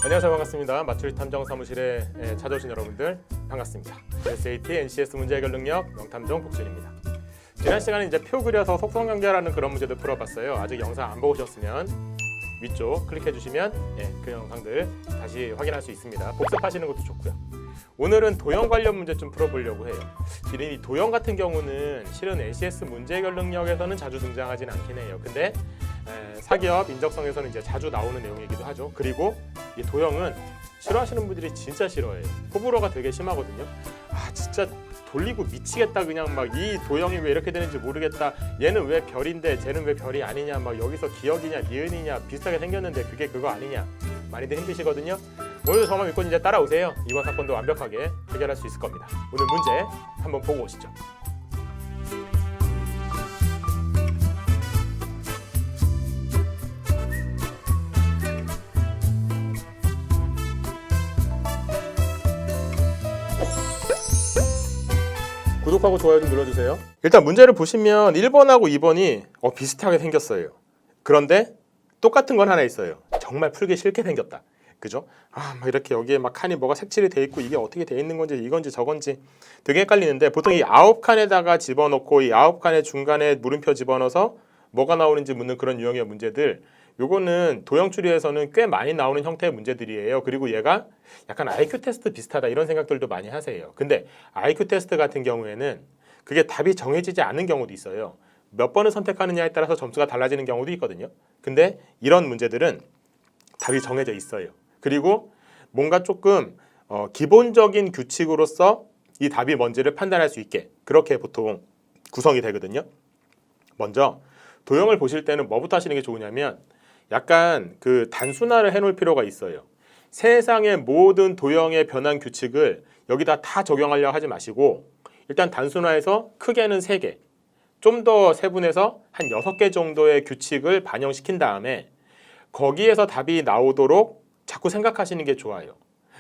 안녕하세요. 반갑습니다. 맞추리 탐정 사무실에 찾아오신 여러분들 반갑습니다. SAT, NCS 문제 해결 능력 명탐정 복준입니다. 지난 시간에 이제 표 그려서 속성관계라는 그런 문제들 풀어봤어요. 아직 영상 안 보셨으면 위쪽 클릭해 주시면 그 영상들 다시 확인할 수 있습니다. 복습하시는 것도 좋고요. 오늘은 도형 관련 문제 좀 풀어보려고 해요. 이 도형 같은 경우는 실은 NCS 문제 해결 능력에서는 자주 등장하진 않긴 해요. 근데 사기업 인적성에서는 이제 자주 나오는 내용이기도 하죠. 그리고 이 도형은 싫어하시는 분들이 진짜 싫어해요. 호불호가 되게 심하거든요. 아 진짜 돌리고 미치겠다. 그냥 막 이 도형이 왜 이렇게 되는지 모르겠다. 얘는 왜 별인데 쟤는 왜 별이 아니냐. 막 여기서 기억이냐 니은이냐 비슷하게 생겼는데 그게 그거 아니냐. 많이들 힘드시거든요. 오늘도 저만 믿고 이제 따라오세요. 이번 사건도 완벽하게 해결할 수 있을 겁니다. 오늘 문제 한번 보고 오시죠. 구독하고 좋아요 좀 눌러주세요. 일단 문제를 보시면 1번하고 2번이 비슷하게 생겼어요. 그런데 똑같은 건 하나 있어요. 정말 풀기 싫게 생겼다. 그죠? 막 이렇게 여기에 막 칸이 뭐가 색칠이 돼 있고 이게 어떻게 돼 있는 건지 이건지 저건지 되게 헷갈리는데 보통 이 9칸에다가 집어넣고 이 9칸의 중간에 물음표 집어넣어서 뭐가 나오는지 묻는 그런 유형의 문제들, 요거는 도형 추리에서는 꽤 많이 나오는 형태의 문제들이에요. 그리고 얘가 약간 IQ 테스트 비슷하다 이런 생각들도 많이 하세요. 근데 IQ 테스트 같은 경우에는 그게 답이 정해지지 않은 경우도 있어요. 몇 번을 선택하느냐에 따라서 점수가 달라지는 경우도 있거든요. 근데 이런 문제들은 답이 정해져 있어요. 그리고 뭔가 조금 기본적인 규칙으로서 이 답이 뭔지를 판단할 수 있게 그렇게 보통 구성이 되거든요. 먼저 도형을 보실 때는 뭐부터 하시는 게 좋으냐면 약간 그 단순화를 해놓을 필요가 있어요. 세상의 모든 도형의 변환 규칙을 여기다 다 적용하려고 하지 마시고 일단 단순화해서 크게는 3개, 좀 더 세분해서 한 6개 정도의 규칙을 반영시킨 다음에 거기에서 답이 나오도록 자꾸 생각하시는 게 좋아요.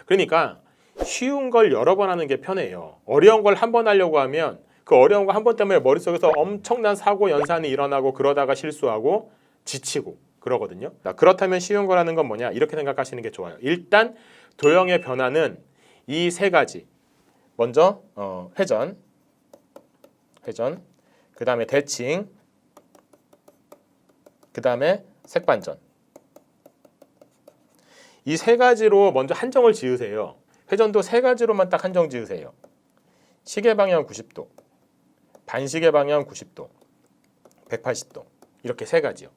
그러니까 쉬운 걸 여러 번 하는 게 편해요. 어려운 걸 한 번 하려고 하면 그 어려운 거 한 번 때문에 머릿속에서 엄청난 사고 연산이 일어나고 그러다가 실수하고 지치고 그러거든요. 그렇다면 쉬운 거라는 건 뭐냐? 이렇게 생각하시는 게 좋아요. 일단 도형의 변화는 이 3가지. 먼저 회전, 그 다음에 대칭, 그 다음에 색반전. 이 3가지로 먼저 한정을 지으세요. 회전도 3가지로만 딱 한정 지으세요. 시계 방향 90도, 반시계 방향 90도, 180도 이렇게 3가지요.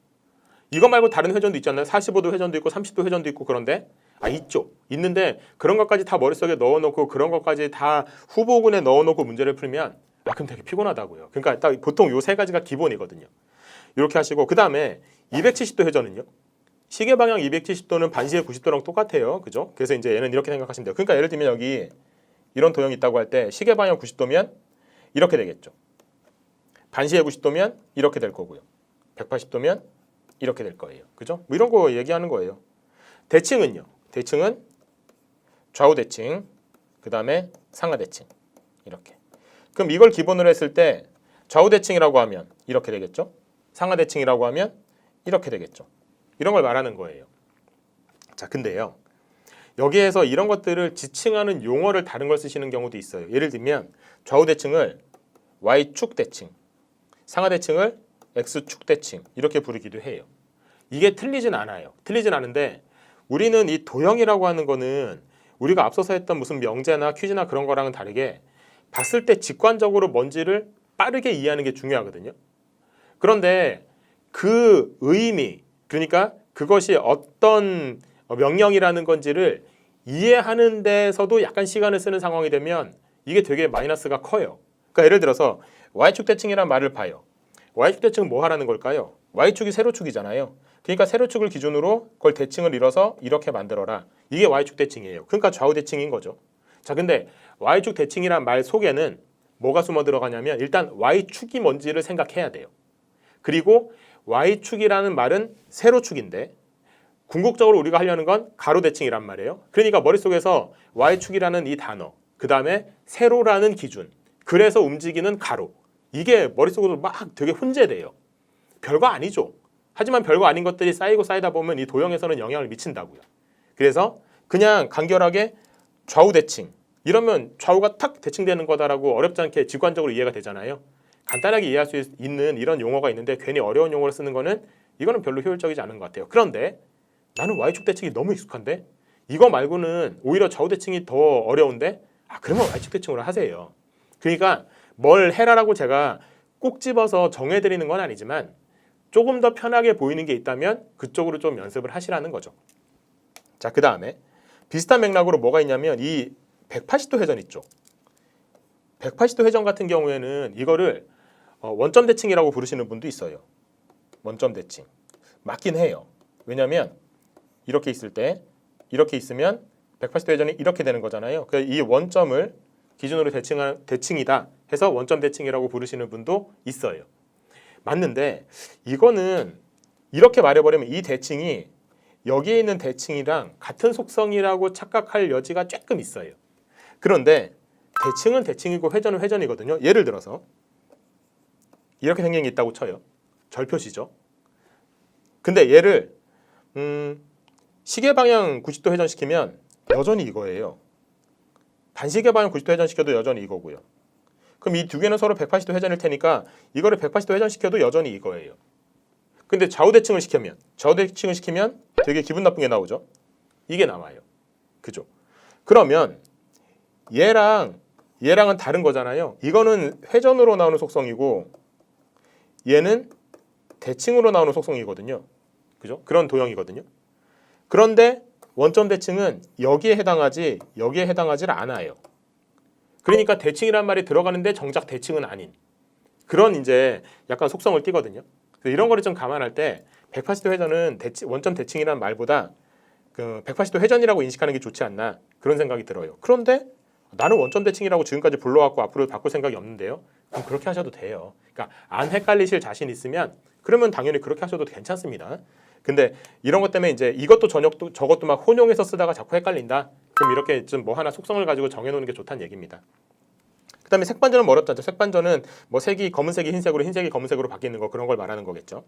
이거 말고 다른 회전도 있잖아요. 45도 회전도 있고 30도 회전도 있고 그런데 있죠. 있는데 그런 것까지 다 머릿속에 넣어놓고 그런 것까지 다 후보군에 넣어놓고 문제를 풀면 그럼 되게 피곤하다고요. 그러니까 딱 보통 요 3가지가 기본이거든요. 이렇게 하시고 그 다음에 270도 회전은요. 시계 방향 270도는 반시계 90도랑 똑같아요. 그죠? 그래서 이제 얘는 이렇게 생각하시면 돼요. 그러니까 예를 들면 여기 이런 도형이 있다고 할 때 시계 방향 90도면 이렇게 되겠죠. 반시계 90도면 이렇게 될 거고요. 180도면 이렇게 될 거예요. 그죠? 뭐 이런 거 얘기하는 거예요. 대칭은요. 대칭은 좌우 대칭, 그 다음에 상하 대칭 이렇게. 그럼 이걸 기본으로 했을 때 좌우 대칭이라고 하면 이렇게 되겠죠. 상하 대칭이라고 하면 이렇게 되겠죠. 이런 걸 말하는 거예요. 자, 근데요. 여기에서 이런 것들을 지칭하는 용어를 다른 걸 쓰시는 경우도 있어요. 예를 들면 좌우 대칭을 Y축 대칭, 상하 대칭을 X축 대칭 이렇게 부르기도 해요. 이게 틀리진 않아요. 틀리진 않은데 우리는 이 도형이라고 하는 거는 우리가 앞서서 했던 무슨 명제나 퀴즈나 그런 거랑은 다르게 봤을 때 직관적으로 뭔지를 빠르게 이해하는 게 중요하거든요. 그런데 그 의미, 그러니까 그것이 어떤 명령이라는 건지를 이해하는 데서도 약간 시간을 쓰는 상황이 되면 이게 되게 마이너스가 커요. 그러니까 예를 들어서 Y축 대칭이라는 말을 봐요. Y축 대칭은 뭐 하라는 걸까요? Y축이 세로축이잖아요. 그러니까 세로축을 기준으로 그걸 대칭을 이뤄서 이렇게 만들어라. 이게 Y축 대칭이에요. 그러니까 좌우 대칭인 거죠. 자, 근데 Y축 대칭이란 말 속에는 뭐가 숨어 들어가냐면 일단 Y축이 뭔지를 생각해야 돼요. 그리고 Y축이라는 말은 세로축인데 궁극적으로 우리가 하려는 건 가로 대칭이란 말이에요. 그러니까 머릿속에서 Y축이라는 이 단어, 그 다음에 세로라는 기준, 그래서 움직이는 가로, 이게 머릿속으로 막 되게 혼재돼요. 별거 아니죠. 하지만 별거 아닌 것들이 쌓이고 쌓이다 보면 이 도형에서는 영향을 미친다고요. 그래서 그냥 간결하게 좌우 대칭 이러면 좌우가 탁 대칭되는 거다라고 어렵지 않게 직관적으로 이해가 되잖아요. 간단하게 이해할 수 있는 이런 용어가 있는데 괜히 어려운 용어를 쓰는 거는 이거는 별로 효율적이지 않은 것 같아요. 그런데 나는 Y축 대칭이 너무 익숙한데 이거 말고는 오히려 좌우 대칭이 더 어려운데 그러면 Y축 대칭으로 하세요. 그러니까 뭘 해라라고 제가 꼭 집어서 정해드리는 건 아니지만 조금 더 편하게 보이는 게 있다면 그쪽으로 좀 연습을 하시라는 거죠. 자, 그 다음에 비슷한 맥락으로 뭐가 있냐면 이 180도 회전 있죠. 180도 회전 같은 경우에는 이거를 원점 대칭이라고 부르시는 분도 있어요. 원점 대칭. 맞긴 해요. 왜냐하면 이렇게 있을 때 이렇게 있으면 180도 회전이 이렇게 되는 거잖아요. 그래서 이 원점을 기준으로 대칭이다 해서 원점 대칭이라고 부르시는 분도 있어요. 맞는데 이거는 이렇게 말해버리면 이 대칭이 여기에 있는 대칭이랑 같은 속성이라고 착각할 여지가 조금 있어요. 그런데 대칭은 대칭이고 회전은 회전이거든요. 예를 들어서 이렇게 생긴 게 있다고 쳐요. 절표시죠. 근데 얘를 시계 방향 90도 회전시키면 여전히 이거예요. 반시계 방향 90도 회전시켜도 여전히 이거고요. 그럼 이 두 개는 서로 180도 회전일 테니까 이거를 180도 회전시켜도 여전히 이거예요. 근데 좌우대칭을 시키면 되게 기분 나쁜 게 나오죠. 이게 나와요. 그죠? 그러면 얘랑은 다른 거잖아요. 이거는 회전으로 나오는 속성이고 얘는 대칭으로 나오는 속성이거든요. 그죠? 그런 도형이거든요. 그런데 원점 대칭은 여기에 해당하지 여기에 해당하지 않아요. 그러니까 대칭이란 말이 들어가는데 정작 대칭은 아닌 그런 이제 약간 속성을 띠거든요. 이런 거를 좀 감안할 때 180도 회전은 원점 대칭이란 말보다 그 180도 회전이라고 인식하는 게 좋지 않나 그런 생각이 들어요. 그런데 나는 원점 대칭이라고 지금까지 불러왔고 앞으로 바꿀 생각이 없는데요. 그럼 그렇게 하셔도 돼요. 그러니까 안 헷갈리실 자신 있으면 그러면 당연히 그렇게 하셔도 괜찮습니다. 근데 이런 것 때문에 이제 이것도 저것도 막 혼용해서 쓰다가 자꾸 헷갈린다. 그럼 이렇게 좀 뭐 하나 속성을 가지고 정해놓는 게 좋다는 얘기입니다. 그 다음에 색반전은 어렵다죠. 색반전은 뭐 색이 검은색이 흰색으로 흰색이 검은색으로 바뀌는 거 그런 걸 말하는 거겠죠.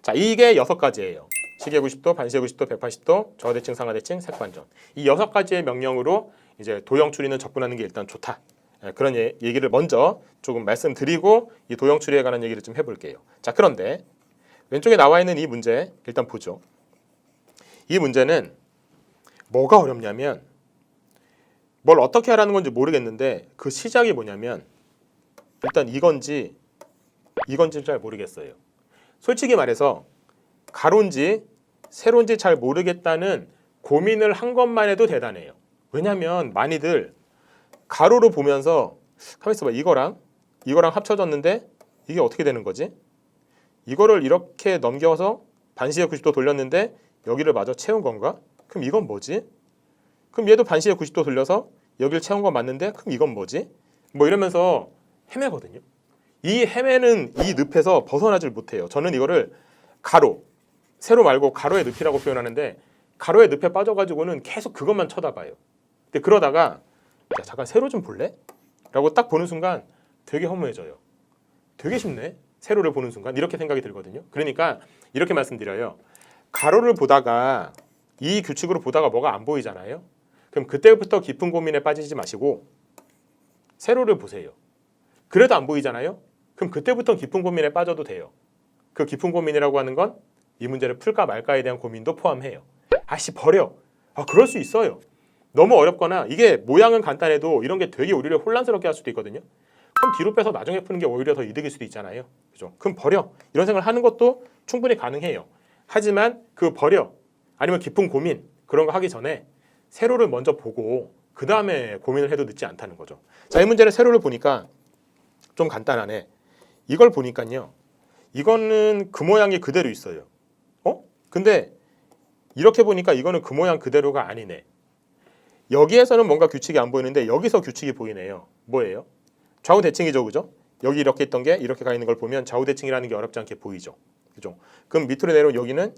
자, 이게 6가지예요. 시계 90도, 반시계 90도, 180도, 저하대칭, 상하대칭, 색반전. 이 6가지의 명령으로 이제 도형 추리는 접근하는 게 일단 좋다. 그런 얘기를 먼저 조금 말씀드리고 이 도형 추리에 관한 얘기를 좀 해볼게요. 자, 그런데 왼쪽에 나와 있는 이 문제 일단 보죠. 이 문제는 뭐가 어렵냐면 뭘 어떻게 하라는 건지 모르겠는데 그 시작이 뭐냐면 일단 이건지 잘 모르겠어요. 솔직히 말해서 가로인지 세로인지 잘 모르겠다는 고민을 한 것만 해도 대단해요. 왜냐면 많이들 가로로 보면서 가만 있어봐 이거랑 합쳐졌는데 이게 어떻게 되는 거지? 이거를 이렇게 넘겨서 반시계 90도 돌렸는데 여기를 마저 채운 건가? 그럼 이건 뭐지? 그럼 얘도 반시계 90도 돌려서 여기를 채운 건 맞는데 그럼 이건 뭐지? 뭐 이러면서 헤매거든요. 이 헤매는 이 늪에서 벗어나질 못해요. 저는 이거를 가로, 세로 말고 가로의 늪이라고 표현하는데 가로의 늪에 빠져가지고는 계속 그것만 쳐다봐요. 근데 그러다가 야, 잠깐 세로 좀 볼래? 라고 딱 보는 순간 되게 허무해져요. 되게 쉽네. 세로를 보는 순간 이렇게 생각이 들거든요. 그러니까 이렇게 말씀드려요. 가로를 보다가 이 규칙으로 보다가 뭐가 안 보이잖아요. 그럼 그때부터 깊은 고민에 빠지지 마시고 세로를 보세요. 그래도 안 보이잖아요. 그럼 그때부터 깊은 고민에 빠져도 돼요. 그 깊은 고민이라고 하는 건 이 문제를 풀까 말까에 대한 고민도 포함해요. 아씨 버려. 그럴 수 있어요. 너무 어렵거나 이게 모양은 간단해도 이런 게 되게 우리를 혼란스럽게 할 수도 있거든요. 그럼 뒤로 빼서 나중에 푸는 게 오히려 더 이득일 수도 있잖아요. 그죠? 그럼 버려. 이런 생각을 하는 것도 충분히 가능해요. 하지만 그 버려 아니면 깊은 고민 그런 거 하기 전에 세로를 먼저 보고 그 다음에 고민을 해도 늦지 않다는 거죠. 자, 이 문제는 세로를 보니까 좀 간단하네. 이걸 보니까요. 이거는 그 모양이 그대로 있어요. 근데 이렇게 보니까 이거는 그 모양 그대로가 아니네. 여기에서는 뭔가 규칙이 안 보이는데 여기서 규칙이 보이네요. 뭐예요? 좌우 대칭이죠, 그죠? 여기 이렇게 있던 게 이렇게 가 있는 걸 보면 좌우 대칭이라는 게 어렵지 않게 보이죠, 그죠? 그럼 밑으로 내려온 여기는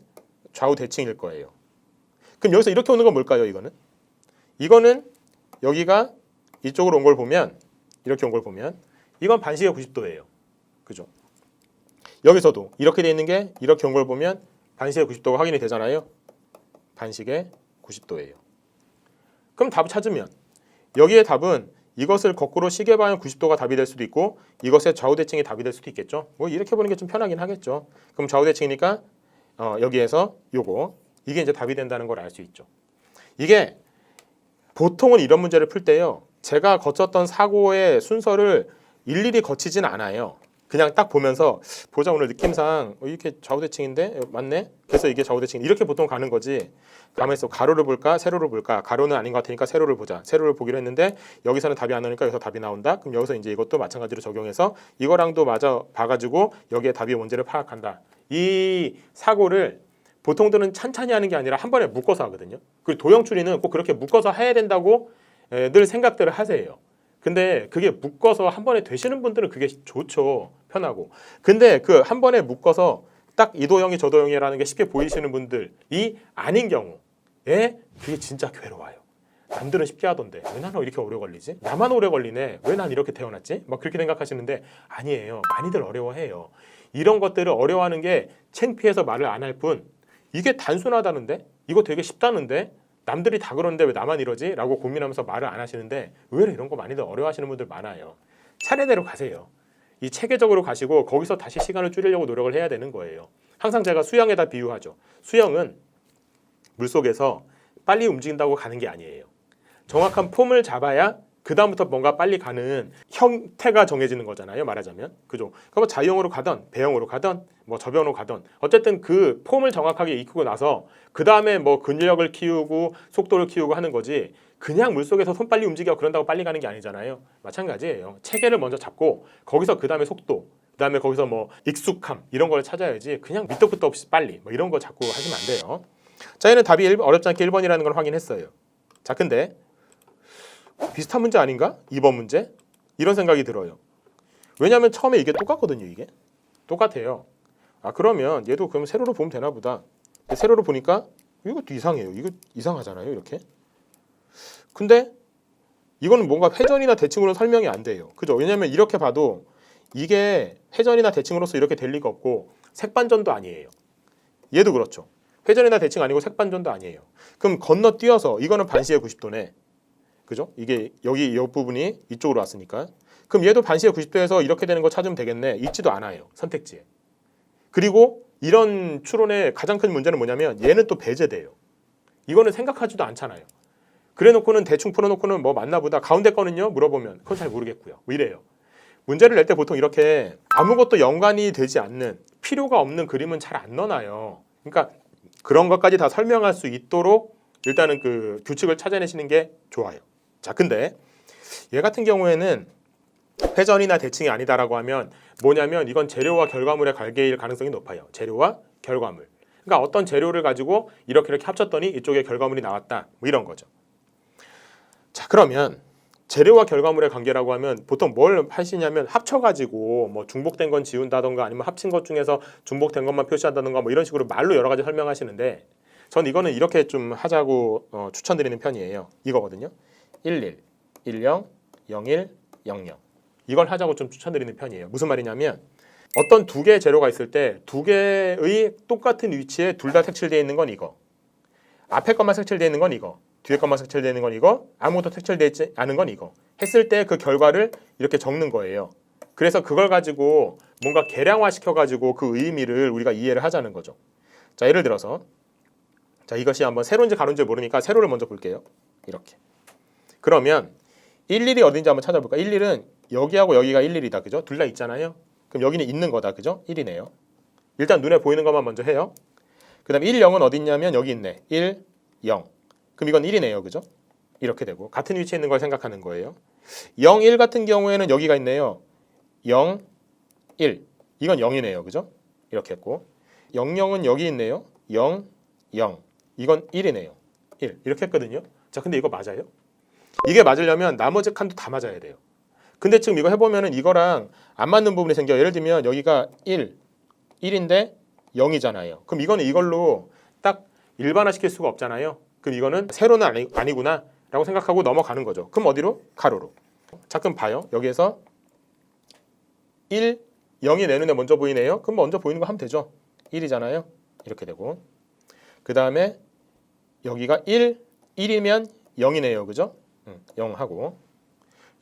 좌우 대칭일 거예요. 그럼 여기서 이렇게 오는 건 뭘까요? 이거는 여기가 이쪽으로 온 걸 보면 이렇게 온 걸 보면 이건 반시계 90도예요, 그죠? 여기서도 이렇게 돼 있는 게 이렇게 온 걸 보면 반시계 90도가 확인이 되잖아요. 반시계 90도예요. 그럼 답을 찾으면 여기에 답은 이것을 거꾸로 시계 방향 90도가 답이 될 수도 있고 이것의 좌우 대칭이 답이 될 수도 있겠죠. 뭐 이렇게 보는 게 좀 편하긴 하겠죠. 그럼 좌우 대칭이니까 여기에서 요거 이게 이제 답이 된다는 걸 알 수 있죠. 이게 보통은 이런 문제를 풀 때요. 제가 거쳤던 사고의 순서를 일일이 거치진 않아요. 그냥 딱 보면서 보자 오늘 느낌상 이렇게 좌우대칭인데 맞네. 그래서 이게 좌우대칭 이렇게 보통 가는 거지. 가만있어 가로를 볼까 세로를 볼까. 가로는 아닌 것 같으니까 세로를 보자. 세로를 보기로 했는데 여기서는 답이 안 나오니까 여기서 답이 나온다. 그럼 여기서 이제 이것도 마찬가지로 적용해서 이거랑도 맞아 봐가지고 여기에 답이 뭔지를 파악한다. 이 사고를 보통들은 찬찬히 하는 게 아니라 한 번에 묶어서 하거든요. 그리고 도형 추리는 꼭 그렇게 묶어서 해야 된다고 늘 생각들을 하세요. 근데 그게 묶어서 한 번에 되시는 분들은 그게 좋죠. 편하고. 근데 그 한 번에 묶어서 딱 이 도형이 저 도형이라는 게 쉽게 보이시는 분들이 아닌 경우에 그게 진짜 괴로워요. 남들은 쉽게 하던데 왜 나는 이렇게 오래 걸리지? 나만 오래 걸리네. 왜 난 이렇게 태어났지? 막 그렇게 생각하시는데 아니에요. 많이들 어려워해요. 이런 것들을 어려워하는 게 창피해서 말을 안 할 뿐 이게 단순하다는데? 이거 되게 쉽다는데? 남들이 다 그러는데 왜 나만 이러지? 라고 고민하면서 말을 안 하시는데 의외로 이런 거 많이들 어려워하시는 분들 많아요. 차례대로 가세요. 이 체계적으로 가시고 거기서 다시 시간을 줄이려고 노력을 해야 되는 거예요. 항상 제가 수영에다 비유하죠. 수영은 물속에서 빨리 움직인다고 가는 게 아니에요. 정확한 폼을 잡아야 그 다음부터 뭔가 빨리 가는 형태가 정해지는 거잖아요. 말하자면 그죠? 그럼 자유형으로 가던 배형으로 가던 뭐 저변으로 가던 어쨌든 그 폼을 정확하게 익히고 나서 그 다음에 뭐 근력을 키우고 속도를 키우고 하는 거지. 그냥 물속에서 손 빨리 움직여 그런다고 빨리 가는 게 아니잖아요. 마찬가지예요. 체계를 먼저 잡고 거기서 그 다음에 속도 그 다음에 거기서 뭐 익숙함 이런 걸 찾아야지 그냥 밑도 끝도 없이 빨리 뭐 이런 거 자꾸 하시면 안 돼요. 자, 얘는 답이 어렵지 않게 1번이라는 걸 확인했어요. 자, 근데 비슷한 문제 아닌가? 2번 문제? 이런 생각이 들어요. 왜냐하면 처음에 이게 똑같거든요. 이게 똑같아요. 아 그러면 얘도 그럼 세로로 보면 되나 보다. 세로로 보니까 이것도 이상해요. 이거 이상하잖아요. 이렇게. 근데 이거는 뭔가 회전이나 대칭으로 설명이 안 돼요. 그죠? 왜냐하면 이렇게 봐도 이게 회전이나 대칭으로서 이렇게 될 리가 없고 색반전도 아니에요. 얘도 그렇죠. 회전이나 대칭 아니고 색반전도 아니에요. 그럼 건너뛰어서 이거는 반시의 90도네. 그죠? 이게 여기 이 부분이 이쪽으로 왔으니까. 그럼 얘도 반시의 90도에서 이렇게 되는 거 찾으면 되겠네. 있지도 않아요. 선택지에. 그리고 이런 추론의 가장 큰 문제는 뭐냐면 얘는 또 배제돼요. 이거는 생각하지도 않잖아요. 그래놓고는 대충 풀어놓고는 뭐 맞나 보다. 가운데 거는요? 물어보면 그건 잘 모르겠고요. 뭐 이래요. 문제를 낼 때 보통 이렇게 아무것도 연관이 되지 않는 필요가 없는 그림은 잘 안 넣어놔요. 그러니까 그런 것까지 다 설명할 수 있도록 일단은 그 규칙을 찾아내시는 게 좋아요. 자, 근데 얘 같은 경우에는 회전이나 대칭이 아니다라고 하면 뭐냐면 이건 재료와 결과물의 관계일 가능성이 높아요. 재료와 결과물. 그러니까 어떤 재료를 가지고 이렇게 합쳤더니 이쪽에 결과물이 나왔다. 뭐 이런 거죠. 자, 그러면 재료와 결과물의 관계라고 하면 보통 뭘 하시냐면 합쳐가지고 뭐 중복된 건 지운다던가 아니면 합친 것 중에서 중복된 것만 표시한다던가 뭐 이런 식으로 말로 여러 가지 설명하시는데 전 이거는 이렇게 좀 하자고 추천드리는 편이에요. 이거거든요. 11, 10, 01, 00 이걸 하자고 좀 추천드리는 편이에요. 무슨 말이냐면 어떤 두 개의 재료가 있을 때 두 개의 똑같은 위치에 둘 다 색칠되어 있는 건 이거, 앞에 것만 색칠되어 있는 건 이거, 뒤에 것만 색칠되어 있는 건 이거, 아무것도 색칠되어 있지 않은 건 이거 했을 때 그 결과를 이렇게 적는 거예요. 그래서 그걸 가지고 뭔가 계량화 시켜가지고 그 의미를 우리가 이해를 하자는 거죠. 자, 예를 들어서 자, 이것이 한번 세로인지 가로인지 모르니까 세로를 먼저 볼게요. 이렇게. 그러면 11이 어딘지 한번 찾아볼까? 11은 여기하고 여기가 11이다. 그죠? 둘 다 있잖아요. 그럼 여기는 있는 거다. 그죠? 1이네요. 일단 눈에 보이는 것만 먼저 해요. 그 다음에 1, 0은 어디 있냐면 여기 있네. 1, 0. 그럼 이건 1이네요. 그죠? 이렇게 되고 같은 위치에 있는 걸 생각하는 거예요. 0, 1 같은 경우에는 여기가 있네요. 0, 1. 이건 0이네요. 그죠? 이렇게 했고 0, 0은 여기 있네요. 0, 0. 이건 1이네요. 1. 이렇게 했거든요. 자, 근데 이거 맞아요? 이게 맞으려면 나머지 칸도 다 맞아야 돼요. 근데 지금 이거 해보면은 이거랑 안 맞는 부분이 생겨요. 예를 들면 여기가 1인데 0이잖아요. 그럼 이거는 이걸로 딱 일반화시킬 수가 없잖아요. 그럼 이거는 세로는 아니구나 라고 생각하고 넘어가는 거죠. 그럼 어디로? 가로로. 자, 그럼 봐요. 여기에서 1, 0이 내 눈에 먼저 보이네요. 그럼 먼저 보이는 거 하면 되죠. 1이잖아요. 이렇게 되고 그 다음에 여기가 1, 1이면 0이네요. 그죠? 0하고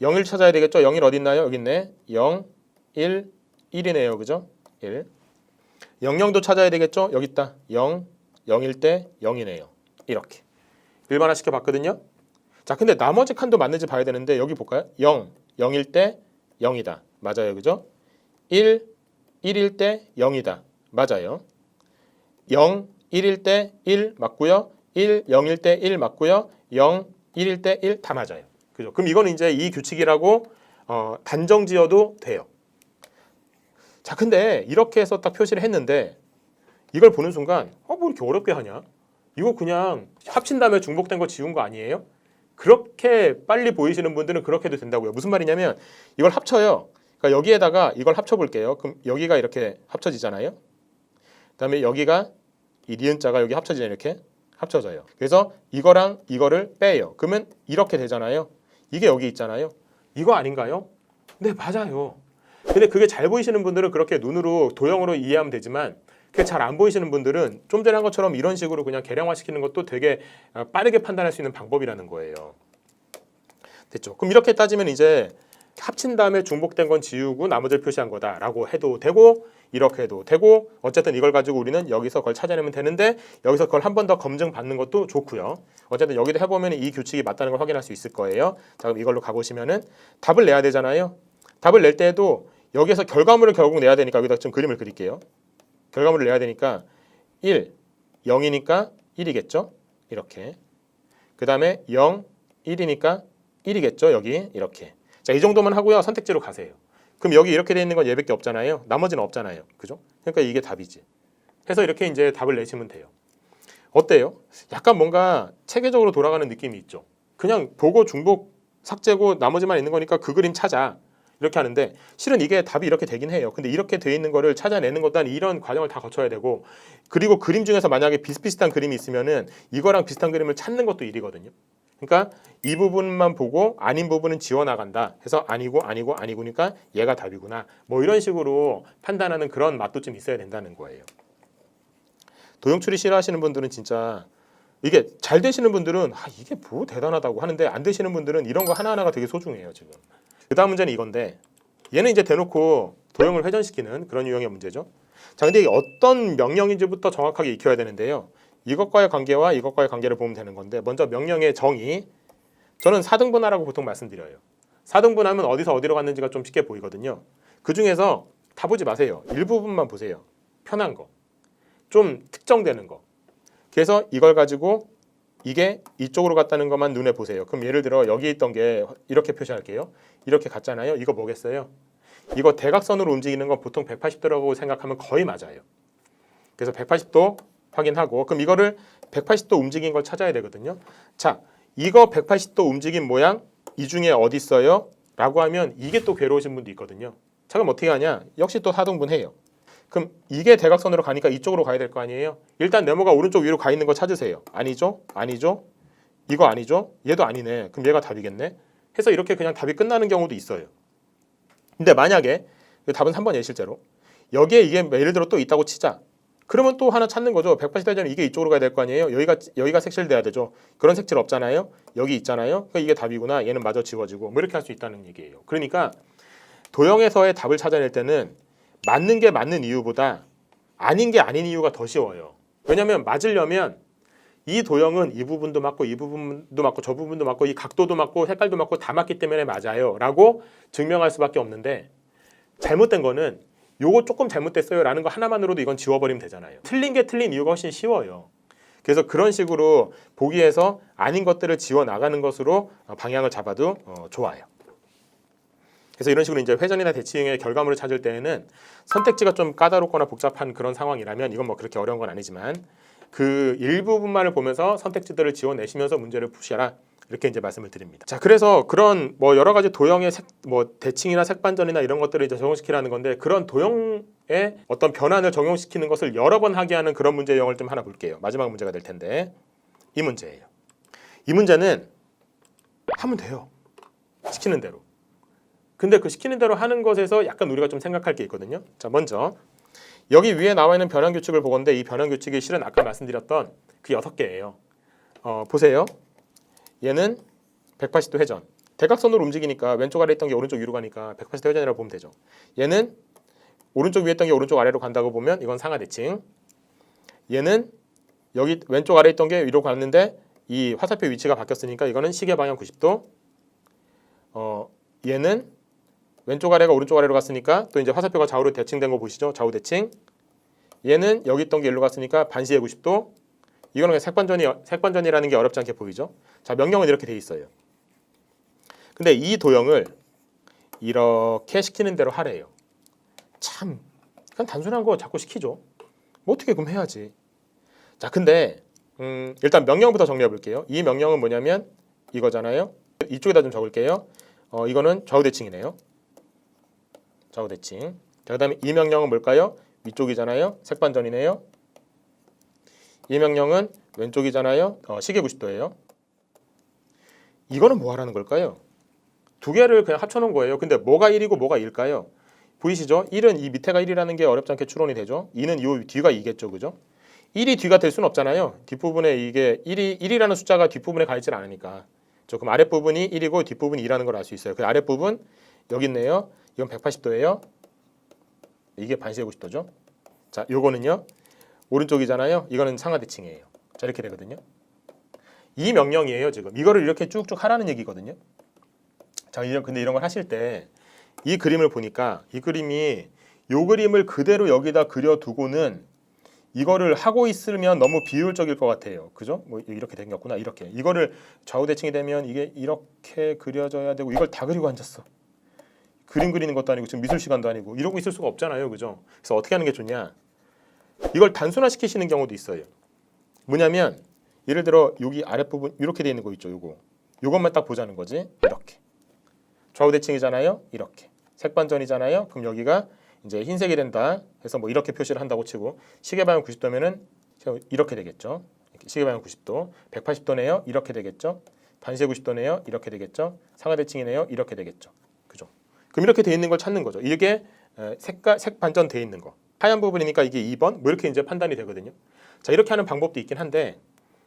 0을 찾아야 되겠죠? 0일 어디 있나요? 여기 있네. 0, 1, 1이네요. 그죠? 1. 00도 찾아야 되겠죠? 여기 있다. 0, 0일 때 0이네요. 이렇게 일반화시켜 봤거든요. 자, 근데 나머지 칸도 맞는지 봐야 되는데 여기 볼까요? 0, 0일 때 0이다. 맞아요. 그죠? 1, 1일 때 0이다. 맞아요. 0, 1일 때 1 맞고요. 1, 0일 때 1 맞고요. 0, 1일 때 1 다 맞아요. 그죠? 그럼 이거는 이제 이 규칙이라고 단정 지어도 돼요. 자, 근데 이렇게 해서 딱 표시를 했는데 이걸 보는 순간 뭐 이렇게 어렵게 하냐? 이거 그냥 합친 다음에 중복된 거 지운 거 아니에요? 그렇게 빨리 보이시는 분들은 그렇게 해도 된다고요. 무슨 말이냐면 이걸 합쳐요. 그러니까 여기에다가 이걸 합쳐볼게요. 그럼 여기가 이렇게 합쳐지잖아요. 그다음에 여기가 이 니은자가 여기 합쳐지잖아요. 이렇게 합쳐져요. 그래서 이거랑 이거를 빼요. 그러면 이렇게 되잖아요. 이게 여기 있잖아요. 이거 아닌가요? 네, 맞아요. 근데 그게 잘 보이시는 분들은 그렇게 눈으로 도형으로 이해하면 되지만 그게 잘 안 보이시는 분들은 좀 전에 한 것처럼 이런 식으로 그냥 계량화시키는 것도 되게 빠르게 판단할 수 있는 방법이라는 거예요. 됐죠? 그럼 이렇게 따지면 이제 합친 다음에 중복된 건 지우고 나머지를 표시한 거다라고 해도 되고 이렇게 해도 되고 어쨌든 이걸 가지고 우리는 여기서 그걸 찾아내면 되는데 여기서 그걸 한 번 더 검증 받는 것도 좋고요. 어쨌든 여기도 해보면 이 규칙이 맞다는 걸 확인할 수 있을 거예요. 자, 그럼 이걸로 가보시면은 답을 내야 되잖아요. 답을 낼 때에도 여기에서 결과물을 결국 내야 되니까 여기다 좀 그림을 그릴게요. 결과물을 내야 되니까 1, 0이니까 1이겠죠? 이렇게. 그 다음에 0, 1이니까 1이겠죠? 여기 이렇게. 자, 이 정도만 하고요. 선택지로 가세요. 그럼 여기 이렇게 돼 있는 건 얘밖에 없잖아요. 나머지는 없잖아요. 그죠? 그러니까 이게 답이지. 해서 이렇게 이제 답을 내시면 돼요. 어때요? 약간 뭔가 체계적으로 돌아가는 느낌이 있죠. 그냥 보고 중복 삭제고 나머지만 있는 거니까 그 그림 찾아. 이렇게 하는데 실은 이게 답이 이렇게 되긴 해요. 근데 이렇게 돼 있는 거를 찾아내는 것도 한 이런 과정을 다 거쳐야 되고 그리고 그림 중에서 만약에 비슷비슷한 그림이 있으면은 이거랑 비슷한 그림을 찾는 것도 일이거든요. 그러니까 이 부분만 보고 아닌 부분은 지워나간다 해서 아니고 아니고 아니고니까 얘가 답이구나 뭐 이런 식으로 판단하는 그런 맛도 좀 있어야 된다는 거예요. 도형 추리 싫어하시는 분들은 진짜 이게 잘 되시는 분들은 이게 뭐 대단하다고 하는데 안 되시는 분들은 이런 거 하나하나가 되게 소중해요. 지금 그 다음 문제는 이건데 얘는 이제 대놓고 도형을 회전시키는 그런 유형의 문제죠. 자, 근데 이게 어떤 명령인지부터 정확하게 익혀야 되는데요. 이것과의 관계와 이것과의 관계를 보면 되는 건데 먼저 명령의 정의 저는 4등분하라고 보통 말씀드려요. 4등분하면 어디서 어디로 갔는지가 좀 쉽게 보이거든요. 그 중에서 다 보지 마세요. 일부분만 보세요. 편한 거. 좀 특정되는 거. 그래서 이걸 가지고 이게 이쪽으로 갔다는 것만 눈에 보세요. 그럼 예를 들어 여기 있던 게 이렇게 표시할게요. 이렇게 갔잖아요. 이거 뭐겠어요? 이거 대각선으로 움직이는 건 보통 180도라고 생각하면 거의 맞아요. 그래서 180도 확인하고 그럼 이거를 180도 움직인 걸 찾아야 되거든요. 자, 이거 180도 움직인 모양 이 중에 어디 있어요? 라고 하면 이게 또 괴로우신 분도 있거든요. 자, 그럼 어떻게 하냐? 역시 또 4등분해요. 그럼 이게 대각선으로 가니까 이쪽으로 가야 될 거 아니에요? 일단 네모가 오른쪽 위로 가 있는 거 찾으세요. 아니죠? 아니죠? 이거 아니죠? 얘도 아니네. 그럼 얘가 답이겠네? 해서 이렇게 그냥 답이 끝나는 경우도 있어요. 근데 만약에 답은 3번이에요. 실제로. 여기에 이게 예를 들어 또 있다고 치자. 그러면 또 하나 찾는 거죠. 180도 되면 이게 이쪽으로 가야 될 거 아니에요? 여기가 색칠돼야 되죠. 그런 색칠 없잖아요. 여기 있잖아요. 그러니까 이게 답이구나. 얘는 마저 지워지고 뭐 이렇게 할 수 있다는 얘기예요. 그러니까 도형에서의 답을 찾아낼 때는 맞는 게 맞는 이유보다 아닌 게 아닌 이유가 더 쉬워요. 왜냐하면 맞으려면 이 도형은 이 부분도 맞고 이 부분도 맞고 저 부분도 맞고 이 각도도 맞고 색깔도 맞고 다 맞기 때문에 맞아요 라고 증명할 수밖에 없는데 잘못된 거는 요거 조금 잘못됐어요 라는 거 하나만으로도 이건 지워버리면 되잖아요. 틀린 게 틀린 이유가 훨씬 쉬워요. 그래서 그런 식으로 보기에서 아닌 것들을 지워나가는 것으로 방향을 잡아도 좋아요. 그래서 이런 식으로 이제 회전이나 대칭의 결과물을 찾을 때에는 선택지가 좀 까다롭거나 복잡한 그런 상황이라면 이건 뭐 그렇게 어려운 건 아니지만 그 일부분만을 보면서 선택지들을 지워내시면서 문제를 푸시라 이렇게 이제 말씀을 드립니다. 자, 그래서 그런 뭐 여러 가지 도형의 뭐 대칭이나 색반전이나 이런 것들을 이제 적용시키라는 건데 그런 도형의 어떤 변환을 적용시키는 것을 여러 번 하게 하는 그런 문제 유형을 좀 하나 볼게요. 마지막 문제가 될 텐데 이 문제예요. 이 문제는 하면 돼요. 시키는 대로. 근데 그 시키는 대로 하는 것에서 약간 우리가 좀 생각할 게 있거든요. 자, 먼저 여기 위에 나와 있는 변환 규칙을 보건데 이 변환 규칙이 실은 아까 말씀드렸던 그 6개예요. 보세요. 얘는 180도 회전. 대각선으로 움직이니까 왼쪽 아래 있던 게 오른쪽 위로 가니까 180도 회전이라고 보면 되죠. 얘는 오른쪽 위에 있던 게 오른쪽 아래로 간다고 보면 이건 상하대칭. 얘는 여기 왼쪽 아래 있던 게 위로 갔는데 이 화살표 위치가 바뀌었으니까 이거는 시계 방향 90도. 얘는 왼쪽 아래가 오른쪽 아래로 갔으니까 또 이제 화살표가 좌우로 대칭된 거 보시죠? 좌우 대칭. 얘는 여기 있던 게 일로 갔으니까 반시계 90도. 이거는 그냥 색반전이라는 게 어렵지 않게 보이죠? 자, 명령은 이렇게 돼 있어요. 근데 이 도형을 이렇게 시키는 대로 하래요. 참, 그냥 단순한 거 자꾸 시키죠. 뭐 어떻게 그럼 해야지. 자, 근데 일단 명령부터 정리해 볼게요. 이 명령은 뭐냐면 이거잖아요. 이쪽에다 좀 적을게요. 이거는 좌우 대칭이네요. 좌우 대칭. 자, 그다음에 이 명령은 뭘까요? 위쪽이잖아요. 색반전이네요. 이 명령은 왼쪽이잖아요. 시계 90도예요. 이거는 뭐 하라는 걸까요? 두 개를 그냥 합쳐놓은 거예요. 근데 뭐가 1이고 뭐가 2일까요? 보이시죠? 1은 이 밑에가 1이라는 게 어렵지 않게 추론이 되죠. 2는 이 뒤가 2겠죠. 그죠? 1이 뒤가 될 수는 없잖아요. 뒷부분에 이게 1이라는 숫자가 뒷부분에 가 있질 않으니까. 그럼 아랫부분이 1이고 뒷부분이 2라는 걸 알 수 있어요. 그 아랫부분 여기 있네요. 이건 180도예요. 이게 반시계 90도죠. 자, 요거는요. 오른쪽이잖아요. 이거는 상하대칭이에요. 자, 이렇게 되거든요. 이 명령이에요, 지금. 이거를 이렇게 쭉쭉 하라는 얘기거든요. 자, 근데 이런 걸 하실 때 이 그림을 보니까 이 그림이 요 그림을 그대로 여기다 그려두고는 이거를 하고 있으면 너무 비효율적일 것 같아요. 그죠? 뭐 이렇게 생겼구나. 이렇게. 이거를 좌우 대칭이 되면 이게 이렇게 그려져야 되고 이걸 다 그리고 앉았어. 그림 그리는 것도 아니고 지금 미술 시간도 아니고 이러고 있을 수가 없잖아요. 그죠? 그래서 어떻게 하는 게 좋냐? 이걸 단순화시키시는 경우도 있어요. 뭐냐면 예를 들어 여기 아랫부분 이렇게 돼 있는 거 있죠. 요것만 딱 보자는 거지. 이렇게. 좌우 대칭이잖아요. 이렇게. 색반전이잖아요. 그럼 여기가 이제 흰색이 된다 해서 뭐 이렇게 표시를 한다고 치고 시계 방향 90도면은 이렇게 되겠죠. 시계 방향 90도. 180도네요. 이렇게 되겠죠. 반시계 90도네요. 이렇게 되겠죠. 상하대칭이네요. 이렇게 되겠죠. 그죠? 그럼 이렇게 돼 있는 걸 찾는 거죠. 이게 색반전 돼 있는 거. 하얀 부분이니까 이게 2번 뭐 이렇게 이제 판단이 되거든요. 자, 이렇게 하는 방법도 있긴 한데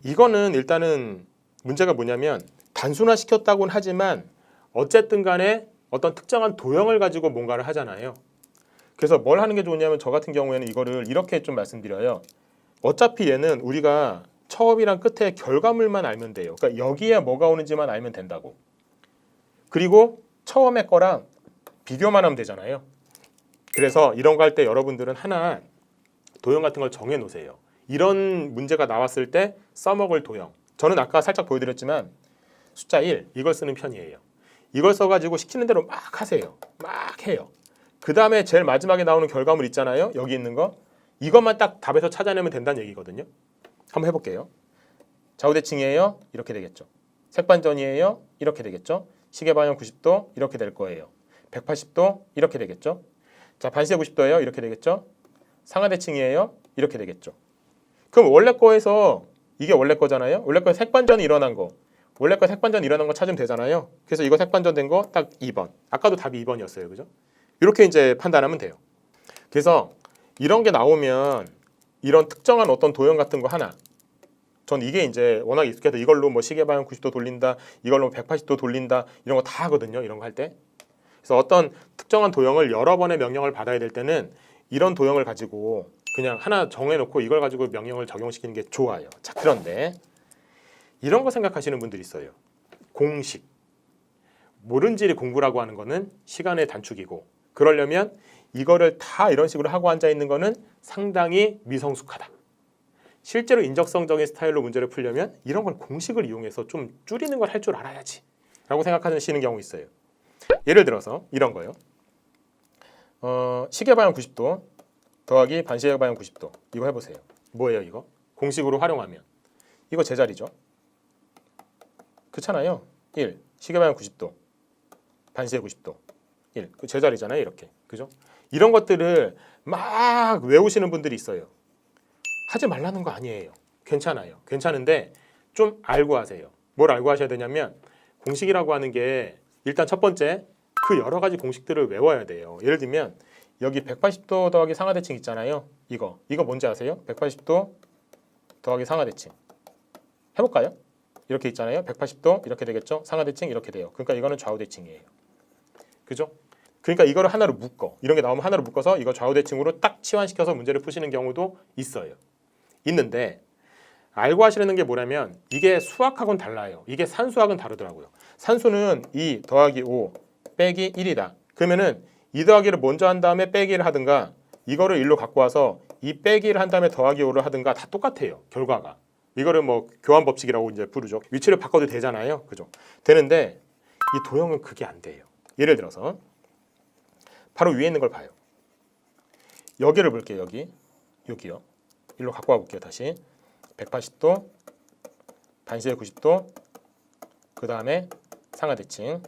이거는 일단은 문제가 뭐냐면 단순화 시켰다고는 하지만 어쨌든 간에 어떤 특정한 도형을 가지고 뭔가를 하잖아요. 그래서 뭘 하는 게 좋냐면 저 같은 경우에는 이거를 이렇게 좀 말씀드려요. 어차피 얘는 우리가 처음이랑 끝에 결과물만 알면 돼요. 그러니까 여기에 뭐가 오는지만 알면 된다고. 그리고 처음에 거랑 비교만 하면 되잖아요. 그래서 이런 거 할 때 여러분들은 하나 도형 같은 걸 정해 놓으세요. 이런 문제가 나왔을 때 써먹을 도형. 저는 아까 살짝 보여드렸지만 숫자 1 이걸 쓰는 편이에요. 이걸 써가지고 시키는 대로 막 하세요. 막 해요. 그 다음에 제일 마지막에 나오는 결과물 있잖아요. 여기 있는 거. 이것만 딱 답에서 찾아내면 된다는 얘기거든요. 한번 해볼게요. 좌우대칭이에요. 이렇게 되겠죠. 색반전이에요. 이렇게 되겠죠. 시계 방향 90도 이렇게 될 거예요. 180도 이렇게 되겠죠. 자, 반시계 90도예요. 이렇게 되겠죠. 상하대칭이에요. 이렇게 되겠죠. 그럼 원래 거에서 이게 원래 거잖아요. 원래 거에 색반전이 일어난 거. 원래 거 색반전 일어난 거 찾으면 되잖아요. 그래서 이거 색반전 된 거 딱 2번. 아까도 답이 2번이었어요. 그죠? 이렇게 이제 판단하면 돼요. 그래서 이런 게 나오면 이런 특정한 어떤 도형 같은 거 하나 전 이게 이제 워낙 익숙해서 이걸로 뭐 시계 방향 90도 돌린다, 이걸로 180도 돌린다 이런 거 다 하거든요. 이런 거 할 때. 그래서 어떤 특정한 도형을 여러 번의 명령을 받아야 될 때는 이런 도형을 가지고 그냥 하나 정해놓고 이걸 가지고 명령을 적용시키는 게 좋아요. 자, 그런데 이런 거 생각하시는 분들이 있어요. 공식. 모른지리 공부라고 하는 거는 시간의 단축이고 그러려면 이거를 다 이런 식으로 하고 앉아있는 거는 상당히 미성숙하다. 실제로 인적성적인 스타일로 문제를 풀려면 이런 걸 공식을 이용해서 좀 줄이는 걸 할 줄 알아야지 라고 생각하시는 경우 있어요. 예를 들어서 이런 거요. 시계 방향 90도 더하기 반시계 방향 90도 이거 해보세요. 뭐예요 이거? 공식으로 활용하면 이거 제자리죠. 그렇잖아요. 1 시계 방향 90도 반시계 90도 1 그 제자리잖아요. 이렇게 그죠? 이런 것들을 막 외우시는 분들이 있어요. 하지 말라는 거 아니에요. 괜찮아요. 괜찮은데 좀 알고 하세요. 뭘 알고 하셔야 되냐면 공식이라고 하는 게 일단 첫 번째 그 여러 가지 공식들을 외워야 돼요. 예를 들면 여기 180도 더하기 상하대칭 있잖아요. 이거 뭔지 아세요? 180도 더하기 상하대칭 해볼까요? 이렇게 있잖아요. 180도 이렇게 되겠죠. 상하대칭 이렇게 돼요. 그러니까 이거는 좌우대칭이에요. 그죠? 그러니까 이거를 하나로 묶어. 이런 게 나오면 하나로 묶어서 이거 좌우대칭으로 딱 치환시켜서 문제를 푸시는 경우도 있어요. 있는데 알고 하시는 게 뭐냐면 이게 수학하고는 달라요. 이게 산수학은 다르더라고요. 산수는 2 더하기 5 빼기 1이다. 그러면은 2 더하기를 먼저 한 다음에 빼기를 하든가 이거를 1로 갖고 와서 2 빼기를 한 다음에 더하기 5를 하든가 다 똑같아요. 결과가. 이거를 뭐 교환 법칙이라고 이제 부르죠. 위치를 바꿔도 되잖아요. 그죠? 되는데 이 도형은 그게 안 돼요. 예를 들어서 바로 위에 있는 걸 봐요. 여기를 볼게요. 여기요. 일로 갖고 와볼게요. 다시 180도, 반시계 90도, 그 다음에 상하대칭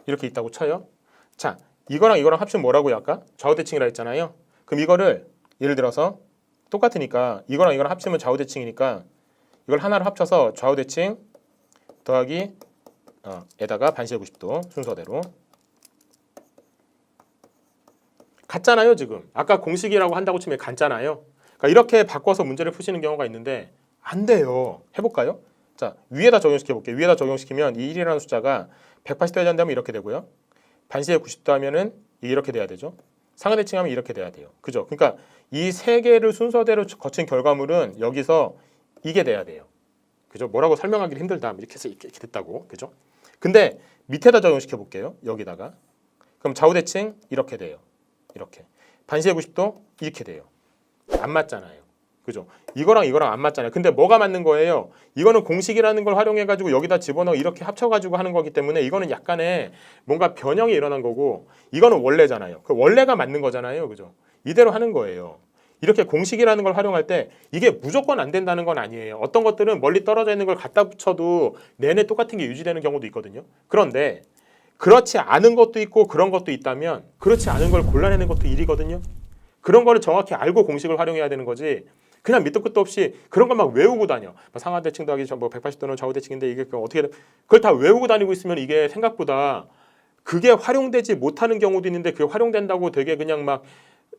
이렇게 있다고 쳐요. 자, 이거랑 합치면 뭐라고요? 아까 좌우대칭이라 했잖아요. 그럼 이거를 예를 들어서 똑같으니까 이거랑 합치면 좌우대칭이니까 이걸 하나로 합쳐서 좌우대칭 더하기 에다가 반시계 90도 순서대로 같잖아요. 지금 아까 공식이라고 한다고 치면 같잖아요. 그러니까 이렇게 바꿔서 문제를 푸시는 경우가 있는데 안 돼요. 해볼까요? 자, 위에다 적용시켜 볼게요. 위에다 적용시키면 이 1이라는 숫자가 180도 해제한다면 이렇게 되고요. 반시계 90도 하면은 이렇게 돼야 되죠. 상하대칭하면 이렇게 돼야 돼요. 그죠? 그러니까 이 세 개를 순서대로 거친 결과물은 여기서 이게 돼야 돼요. 그죠? 뭐라고 설명하기 힘들다. 이렇게 해서 이렇게 됐다고. 그죠? 근데 밑에다 적용시켜 볼게요. 여기다가. 그럼 좌우대칭 이렇게 돼요. 이렇게. 반시계 90도 이렇게 돼요. 안 맞잖아요. 그죠? 이거랑 안 맞잖아요. 근데 뭐가 맞는 거예요? 이거는 공식이라는 걸 활용해 가지고 여기다 집어넣어 이렇게 합쳐 가지고 하는 거기 때문에 이거는 약간의 뭔가 변형이 일어난 거고 이거는 원래잖아요. 그 원래가 맞는 거잖아요. 그죠? 이대로 하는 거예요. 이렇게 공식이라는 걸 활용할 때 이게 무조건 안 된다는 건 아니에요. 어떤 것들은 멀리 떨어져 있는 걸 갖다 붙여도 내내 똑같은 게 유지되는 경우도 있거든요. 그런데 그렇지 않은 것도 있고 그런 것도 있다면 그렇지 않은 걸 골라내는 것도 일이거든요. 그런 거를 정확히 알고 공식을 활용해야 되는 거지. 그냥 밑도 끝도 없이 그런 걸 막 외우고 다녀. 상하대칭 더하기 180도는 좌우대칭인데 이게 어떻게 그걸 다 외우고 다니고 있으면 이게 생각보다 그게 활용되지 못하는 경우도 있는데 그게 활용된다고 되게 그냥 막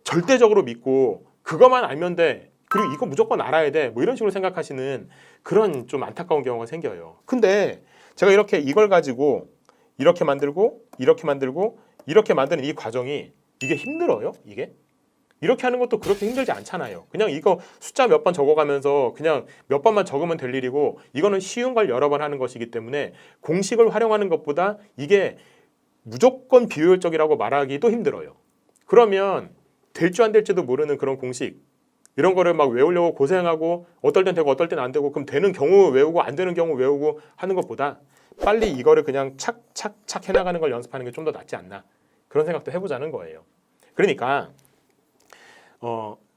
절대적으로 믿고 그것만 알면 돼. 그리고 이거 무조건 알아야 돼. 뭐 이런 식으로 생각하시는 그런 좀 안타까운 경우가 생겨요. 근데 제가 이렇게 이걸 가지고 이렇게 만들고 이렇게 만들고 이렇게 만드는 이 과정이 이게 힘들어요? 이게? 이렇게 하는 것도 그렇게 힘들지 않잖아요. 그냥 이거 숫자 몇 번 적어가면서 그냥 몇 번만 적으면 될 일이고 이거는 쉬운 걸 여러 번 하는 것이기 때문에 공식을 활용하는 것보다 이게 무조건 비효율적이라고 말하기도 힘들어요. 그러면 될지 안 될지도 모르는 그런 공식 이런 거를 막 외우려고 고생하고 어떨 땐 되고 어떨 땐 안 되고 그럼 되는 경우 외우고 안 되는 경우 외우고 하는 것보다 빨리 이거를 그냥 착착착 해나가는 걸 연습하는 게 좀 더 낫지 않나 그런 생각도 해보자는 거예요. 그러니까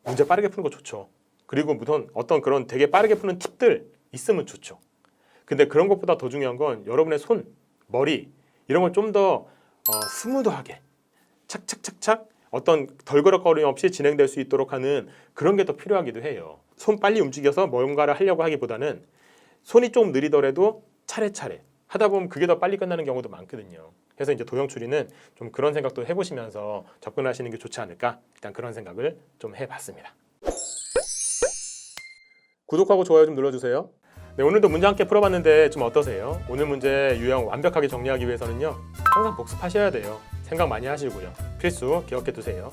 문제 빠르게 푸는 거 좋죠. 그리고 무슨 어떤 그런 되게 빠르게 푸는 팁들 있으면 좋죠. 근데 그런 것보다 더 중요한 건 여러분의 손, 머리 이런 걸 좀 더 스무드하게 착착착착 어떤 덜그럭거림 없이 진행될 수 있도록 하는 그런 게 더 필요하기도 해요. 손 빨리 움직여서 뭔가를 하려고 하기보다는 손이 조금 느리더라도 차례차례 하다 보면 그게 더 빨리 끝나는 경우도 많거든요. 그래서 이제 도형 추리는 좀 그런 생각도 해보시면서 접근하시는 게 좋지 않을까 일단 그런 생각을 좀 해봤습니다. 구독하고 좋아요 좀 눌러주세요. 네, 오늘도 문제 함께 풀어봤는데 좀 어떠세요? 오늘 문제 유형 완벽하게 정리하기 위해서는요 항상 복습하셔야 돼요. 생각 많이 하시고요. 필수 기억해 두세요.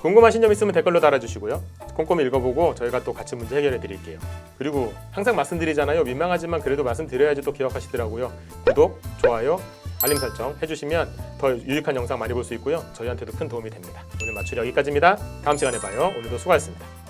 궁금하신 점 있으면 댓글로 달아주시고요. 꼼꼼히 읽어보고 저희가 또 같이 문제 해결해 드릴게요. 그리고 항상 말씀드리잖아요. 민망하지만 그래도 말씀드려야지 또 기억하시더라고요. 구독, 좋아요, 알림 설정 해주시면 더 유익한 영상 많이 볼 수 있고요. 저희한테도 큰 도움이 됩니다. 오늘 마추리 여기까지입니다. 다음 시간에 봐요. 오늘도 수고하셨습니다.